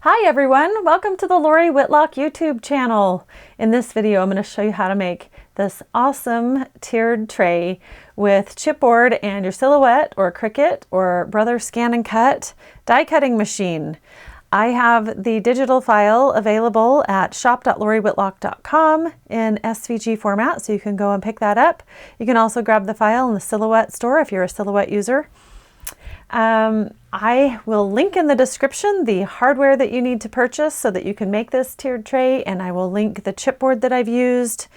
Hi everyone, welcome to the Lori Whitlock YouTube channel. In this video I'm going to show you how to make this awesome tiered tray with chipboard and your Silhouette or Cricut or Brother Scan and Cut die cutting machine. I have the digital file available at shop.loriwhitlock.com in SVG format, so you can go and pick that up. You can also grab the file in the Silhouette store if you're a Silhouette user. I will link in the description the hardware that you need to purchase so that you can make this tiered tray, and I will link the chipboard that I've used,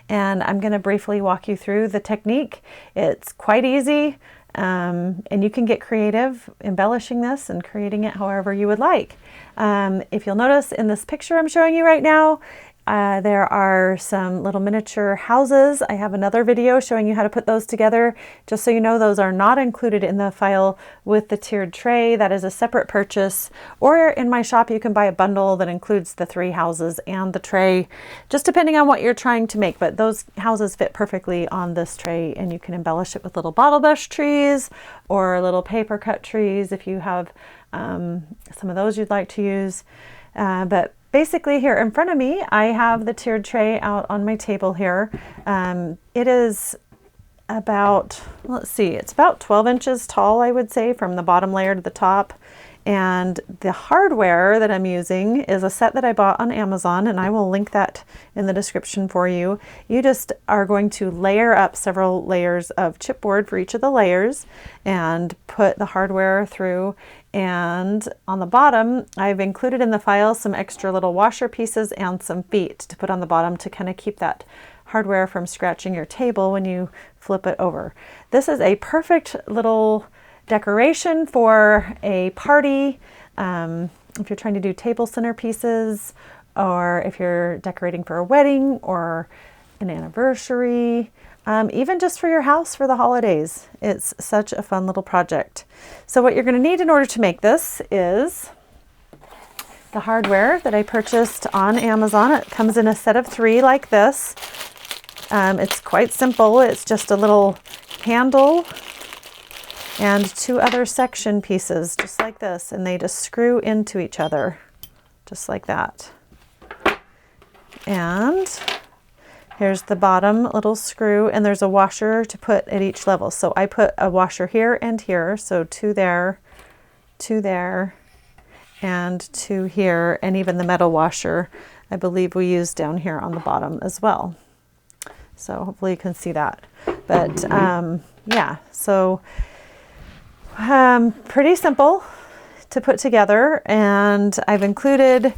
and I'm going to briefly walk you through the technique. It's quite easy, and you can get creative embellishing this and creating it however you would like. If you'll notice in this picture I'm showing you right now, there are some little miniature houses. I have another video showing you how to put those together. Just so you know, those are not included in the file with the tiered tray. That is a separate purchase. Or in my shop, you can buy a bundle that includes the 3 houses and the tray, just depending on what you're trying to make. But those houses fit perfectly on this tray, and you can embellish it with little bottle brush trees or little paper cut trees if you have some of those you'd like to use. But basically here in front of me, I have the tiered tray out on my table here. It is about, let's see, it's about 12 inches tall, I would say, from the bottom layer to the top. And the hardware that I'm using is a set that I bought on Amazon, and I will link that in the description for you. You just are going to layer up several layers of chipboard for each of the layers and put the hardware through. And on the bottom, I've included in the file some extra little washer pieces and some feet to put on the bottom to kind of keep that hardware from scratching your table when you flip it over. This is a perfect little decoration for a party, if you're trying to do table centerpieces, or if you're decorating for a wedding or an anniversary, even just for your house for the holidays. It's such a fun little project. So what you're going to need in order to make this is the hardware that I purchased on Amazon. It comes in a set of 3 like this. It's quite simple. It's just a little handle and 2 other section pieces just like this, and they just screw into each other just like that. And here's the bottom little screw, and there's a washer to put at each level. So I put a washer here and here, so 2 there, 2 there, and 2 here, and even the metal washer I believe we used down here on the bottom as well. So hopefully you can see that. But yeah, so pretty simple to put together, and I've included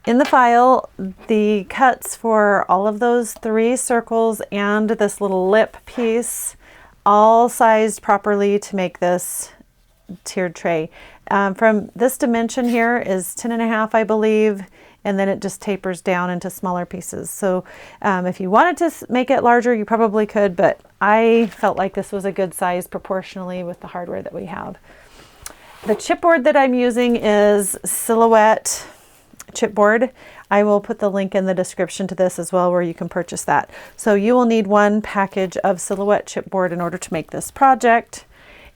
in the file the cuts for all of those 3 circles and this little lip piece, all sized properly to make this tiered tray. From this dimension here is 10.5, I believe, and then it just tapers down into smaller pieces. So if you wanted to make it larger, you probably could, but I felt like this was a good size proportionally with the hardware that we have. The chipboard that I'm using is Silhouette chipboard. I will put the link in the description to this as well, where you can purchase that. So you will need 1 package of Silhouette chipboard in order to make this project.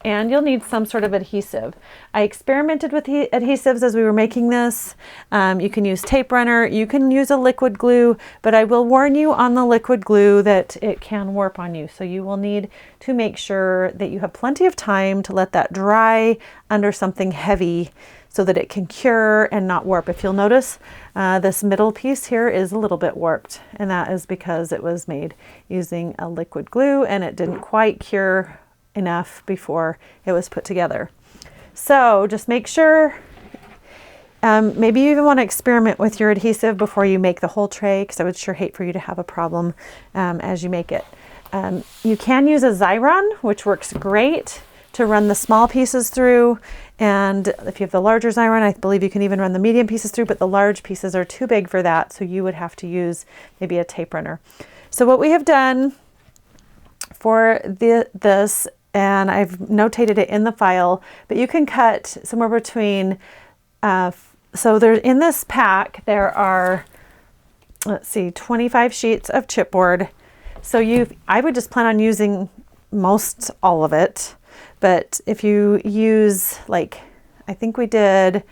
And you'll need some sort of adhesive. I experimented with the adhesives as we were making this. You can use tape runner, you can use a liquid glue, but I will warn you on the liquid glue that it can warp on you. So you will need to make sure that you have plenty of time to let that dry under something heavy so that it can cure and not warp. If you'll notice, this middle piece here is a little bit warped, and that is because it was made using a liquid glue and it didn't quite cure enough before it was put together. So just make sure, maybe you even want to experiment with your adhesive before you make the whole tray, because I would sure hate for you to have a problem as you make it. You can use a Xyron, which works great to run the small pieces through, and if you have the larger Xyron, I believe you can even run the medium pieces through, but the large pieces are too big for that, so you would have to use maybe a tape runner. So what we have done for this, and I've notated it in the file, but you can cut somewhere between, so there in this pack, there are, let's see, 25 sheets of chipboard. So I would just plan on using most all of it. But if you use, like, I think we did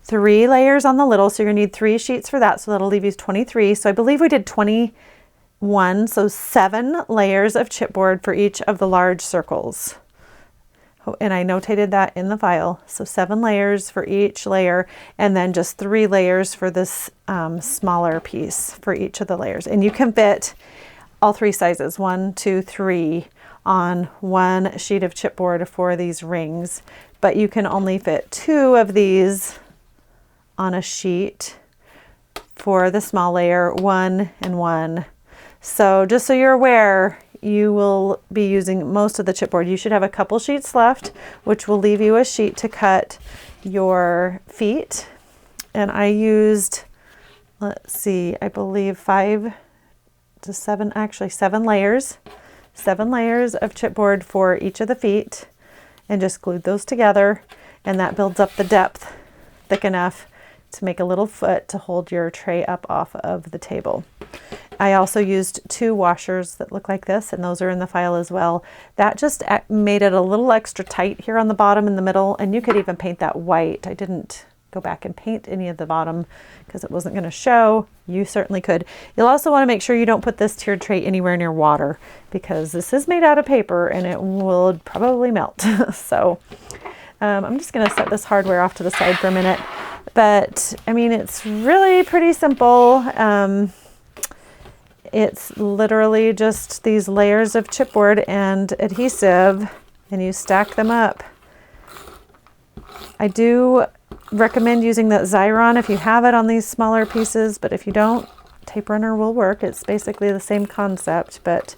3 layers on the little, so you're gonna need 3 sheets for that, so that'll leave you 23. So I believe we did 21, so 7 layers of chipboard for each of the large circles. And I notated that in the file. So 7 layers for each layer, and then just 3 layers for this smaller piece for each of the layers. And you can fit all 3 sizes, 1, 2, 3, on one sheet of chipboard for these rings, but you can only fit 2 of these on a sheet for the small layer, 1 and 1. So just so you're aware, you will be using most of the chipboard. You should have a couple sheets left, which will leave you a sheet to cut your feet. And I used, let's see, I believe 5 to 7, actually 7 layers. 7 layers of chipboard for each of the feet, and just glued those together. And that builds up the depth thick enough to make a little foot to hold your tray up off of the table. I also used 2 washers that look like this, and those are in the file as well. That just made it a little extra tight here on the bottom in the middle, and you could even paint that white. I didn't go back and paint any of the bottom because it wasn't going to show. You certainly could. You'll also want to make sure you don't put this tiered tray anywhere near water, because this is made out of paper and it will probably melt. So I'm just going to set this hardware off to the side for a minute. But I mean, it's really pretty simple. It's literally just these layers of chipboard and adhesive, and you stack them up. I do recommend using that Xyron if you have it on these smaller pieces, but if you don't, tape runner will work. It's basically the same concept, but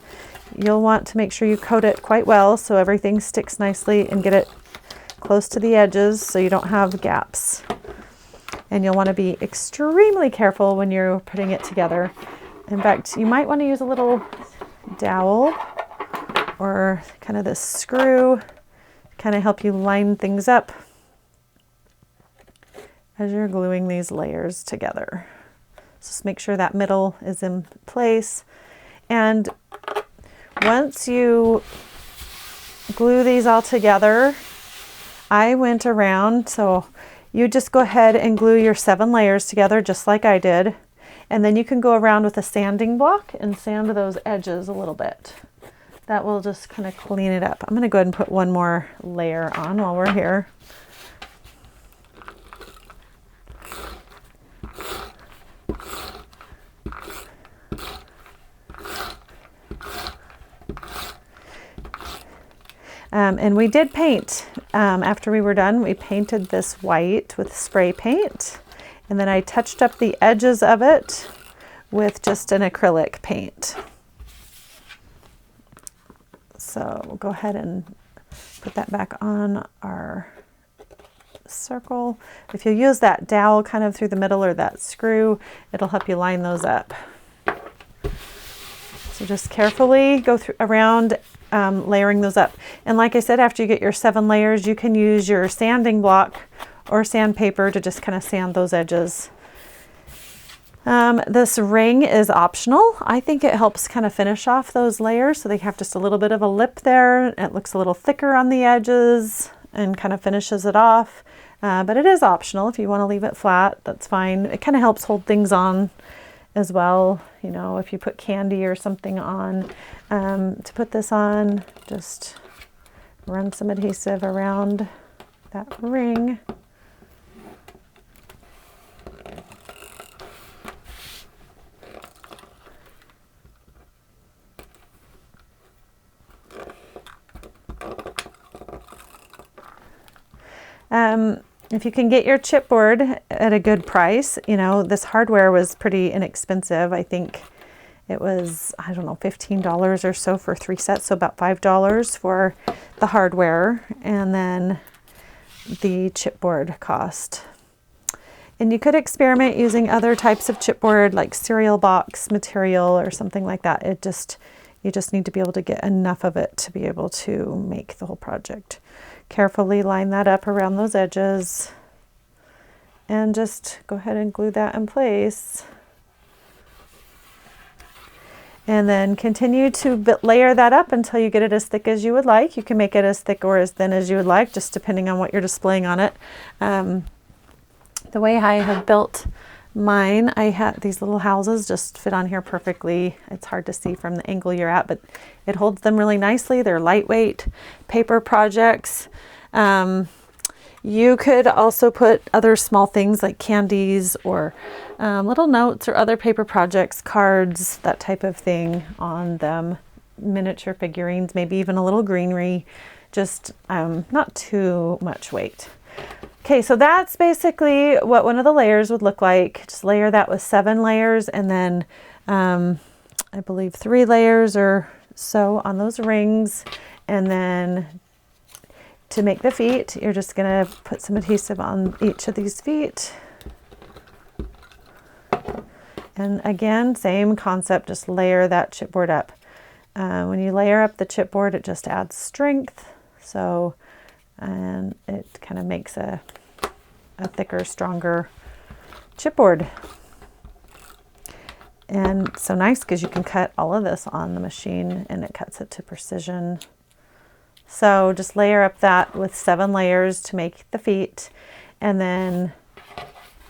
you'll want to make sure you coat it quite well so everything sticks nicely, and get it close to the edges so you don't have gaps. And you'll want to be extremely careful when you're putting it together. In fact, you might want to use a little dowel or kind of this screw to kind of help you line things up as you're gluing these layers together. Just make sure that middle is in place. And once you glue these all together, I went around, so you just go ahead and glue your 7 layers together just like I did. And then you can go around with a sanding block and sand those edges a little bit. That will just kind of clean it up. I'm going to go ahead and put one more layer on while we're here. And we did paint. After we were done, we painted this white with spray paint. And then I touched up the edges of it with just an acrylic paint. So we'll go ahead and put that back on our circle. If you use that dowel kind of through the middle, or that screw, it'll help you line those up. So just carefully go through around layering those up. And like I said, after you get your 7 layers, you can use your sanding block or sandpaper to just kind of sand those edges. This ring is optional. I think it helps kind of finish off those layers so they have just a little bit of a lip there. It looks a little thicker on the edges and kind of finishes it off. But it is optional. If you want to leave it flat, that's fine. It kind of helps hold things on as well. You know, if you put candy or something on, to put this on, just run some adhesive around that ring. If you can get your chipboard at a good price, you know, this hardware was pretty inexpensive. I think it was, I don't know, $15 or so for 3 sets, so about $5 for the hardware, and then the chipboard cost. And you could experiment using other types of chipboard like cereal box material or something like that. You just need to be able to get enough of it to be able to make the whole project. Carefully line that up around those edges and just go ahead and glue that in place. And then continue to layer that up until you get it as thick as you would like. You can make it as thick or as thin as you would like, just depending on what you're displaying on it. The way I have built mine, I had these little houses just fit on here perfectly. It's hard to see from the angle you're at, but it holds them really nicely. They're lightweight paper projects. You could also put other small things like candies or little notes or other paper projects, cards, that type of thing on them. Miniature figurines, maybe even a little greenery, just not too much weight. Okay, so that's basically what one of the layers would look like. Just layer that with 7 layers, and then I believe 3 layers or so on those rings. And then to make the feet, you're just gonna put some adhesive on each of these feet. And again, same concept, just layer that chipboard up. When you layer up the chipboard, it just adds strength. So, and it kind of makes a thicker, stronger chipboard. And so nice because you can cut all of this on the machine and it cuts it to precision. So just layer up that with 7 layers to make the feet, and then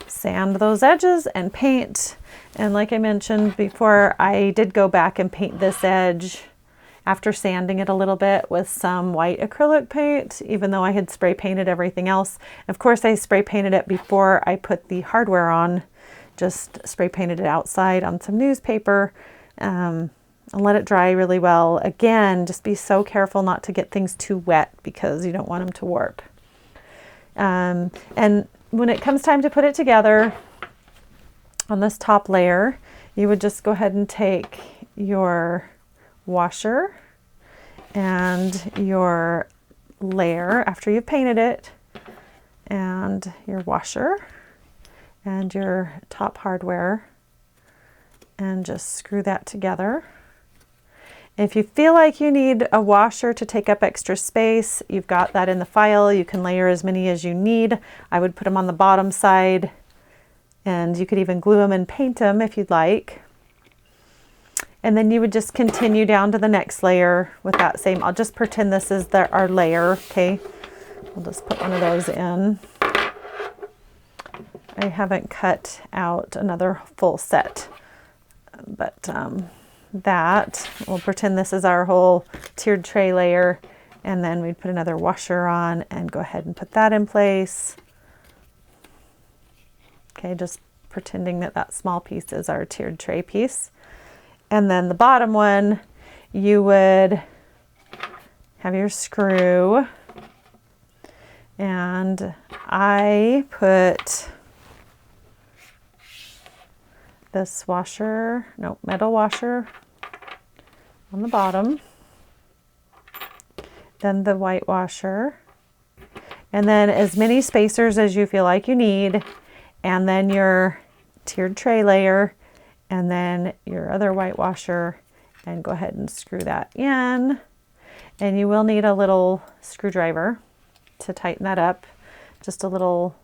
sand those edges and paint. And like I mentioned before, I did go back and paint this edge after sanding it a little bit with some white acrylic paint, even though I had spray painted everything else. Of course, I spray painted it before I put the hardware on, just spray painted it outside on some newspaper and let it dry really well. Again, just be so careful not to get things too wet because you don't want them to warp. And when it comes time to put it together on this top layer, you would just go ahead and take your washer and your layer after you've painted it, and your washer and your top hardware, and just screw that together. If you feel like you need a washer to take up extra space, you've got that in the file. You can layer as many as you need. I would put them on the bottom side, and you could even glue them and paint them if you'd like. And then you would just continue down to the next layer with that same. I'll just pretend this is our layer, okay? We'll just put one of those in. I haven't cut out another full set, but we'll pretend this is our whole tiered tray layer, and then we'd put another washer on and go ahead and put that in place. Okay, just pretending that that small piece is our tiered tray piece. And then the bottom one, you would have your screw, and I put this metal washer on the bottom, then the white washer, and then as many spacers as you feel like you need, and then your tiered tray layer, and then your other white washer, and go ahead and screw that in. And you will need a little screwdriver to tighten that up, just a little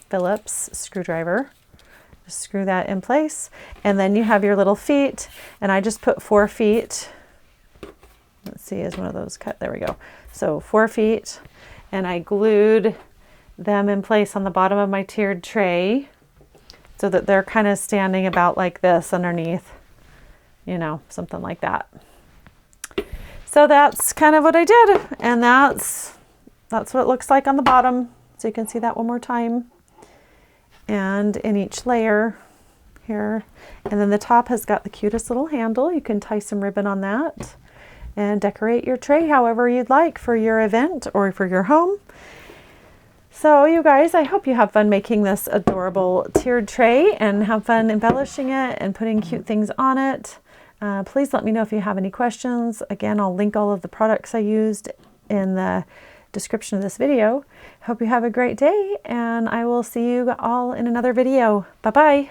Phillips screwdriver. Just screw that in place, and then you have your little feet, and I just put 4 feet. Let's see, is one of those cut? There we go. So 4 feet, and I glued them in place on the bottom of my tiered tray so that they're kind of standing about like this underneath, you know, something like that. So that's kind of what I did, and that's what it looks like on the bottom. So you can see that one more time. And in each layer here, and then the top has got the cutest little handle. You can tie some ribbon on that and decorate your tray however you'd like for your event or for your home. So you guys, I hope you have fun making this adorable tiered tray and have fun embellishing it and putting cute things on it. Please let me know if you have any questions. Again, I'll link all of the products I used in the description of this video. Hope you have a great day, and I will see you all in another video. Bye-bye.